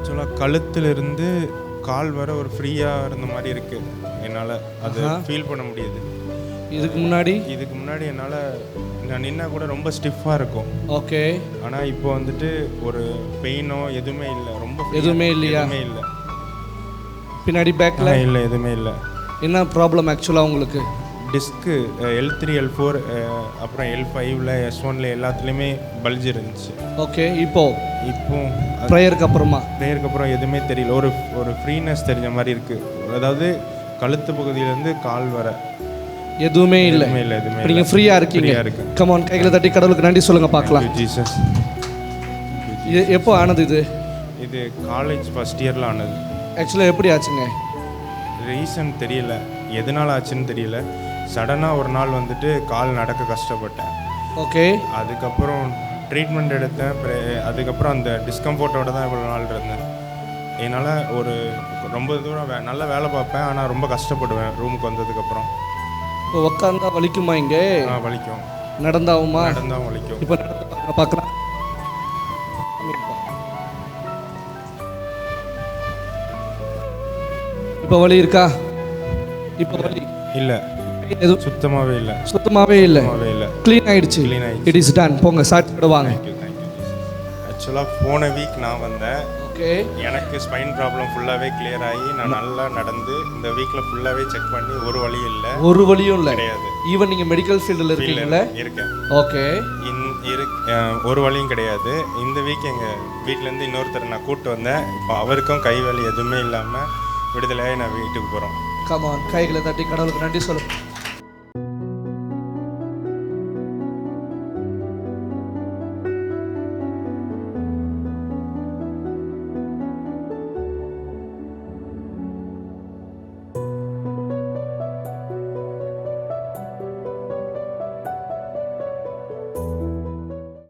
ஆக்சுவலாக கழுத்திலிருந்து கால் வர ஒரு ஃப்ரீயாக இருந்த மாதிரி இருக்குது. என்னால் அதை ஃபீல் பண்ண முடியுது. இதுக்கு முன்னாடி என்னால் நான் நின்னா கூட ரொம்ப ஸ்டிஃபாக இருக்கும். ஓகே. ஆனால் இப்போ வந்துட்டு ஒரு பெயினோ எதுவுமே இல்லை. ரொம்ப எதுவுமே இல்லையா? எதுவுமே இல்லை. பின்னாடி பேக்கில் இல்லை, எதுவுமே இல்லை. என்ன ப்ராப்ளம் ஆக்சுவலாக உங்களுக்கு? டிஸ்க்கு L3 L4 அப்புறம் L5ல S1ல எல்லாத்துலேயுமே பல்ஜ் இருந்துச்சு. ஓகே. இப்போ ப்ரேயருக்கு அப்புறம் எதுவுமே தெரியல. ஒரு ஃப்ரீனஸ் தெரிஞ்ச மாதிரி இருக்குது. அதாவது கழுத்து பகுதியிலேருந்து கால் வர எதுவுமே இல்லை. நீங்கள் ஃப்ரீயாக இருக்கீங்க. கம் ஆன், கைகளை தட்டி கடவுளுக்கு நன்றி சொல்லுங்கள் பார்க்கலாம். ஜீசஸ். எப்போ ஆனது இது? இது காலேஜ் ஃபர்ஸ்ட் இயரில் ஆனது. ஆக்சுவலாக எப்படி ஆச்சுங்க? ரீசன் தெரியல, எதனால் ஆச்சுன்னு தெரியல. சடனாக ஒரு நாள் வந்துட்டு கால் நடக்க கஷ்டப்பட்டேன். ஓகே. அதுக்கப்புறம் ட்ரீட்மெண்ட் எடுத்தேன். அதுக்கப்புறம் அந்த டிஸ்கம்ஃபர்ட்டோடு தான் இவ்வளோ நாள் இருந்தேன். என்னால் ரொம்ப தூரம் நல்லா வேலை பார்ப்பேன், ஆனால் ரொம்ப கஷ்டப்படுவேன் ரூமுக்கு வந்ததுக்கப்புறம். இப்போ உட்காந்தா வலிக்குமா? இங்கே வலிக்கும். நடந்தாவுமா? நடந்தாவும் வலிக்கும். இப்போ பார்க்கலாம். இப்போ வலி இருக்கா? இப்போ வலி இல்லை. எதுவும் சுத்தமாகவே இல்லை. க்ளீன் ஆயிடுச்சு. It is done. போங்க, சாப்பிடுவாங்க. ஆக்சுவலாக போன வீக் நான் வந்தேன். ஓகே. எனக்கு ஸ்பைன் ப்ராப்ளம் ஃபுல்லாகவே கிளியர் ஆகி நான் நல்லா நடந்து இந்த வீக்கில் ஃபுல்லாகவே செக் பண்ணி ஒரு வலியும் இல்லை. ஒரு வலியும் இல்லை கிடையாது. ஈவன் நீங்கள் மெடிக்கல் ஃபீல்டில் இருக்கீங்களா? இருக்கேன். ஓகே. ஒரு வலியும் கிடையாது. இந்த வீக் எங்கள் வீட்டிலேருந்து இன்னொருத்தர் நான் கூப்பிட்டு வந்தேன். இப்போ அவருக்கும் கை வலி எதுவுமே இல்லாமல் விடுதலையாகி நான் வீட்டுக்கு போகிறோம். கம் ஆன், கைகளை தட்டி கடவுளுக்கு நன்றி சொல்லுங்கள்.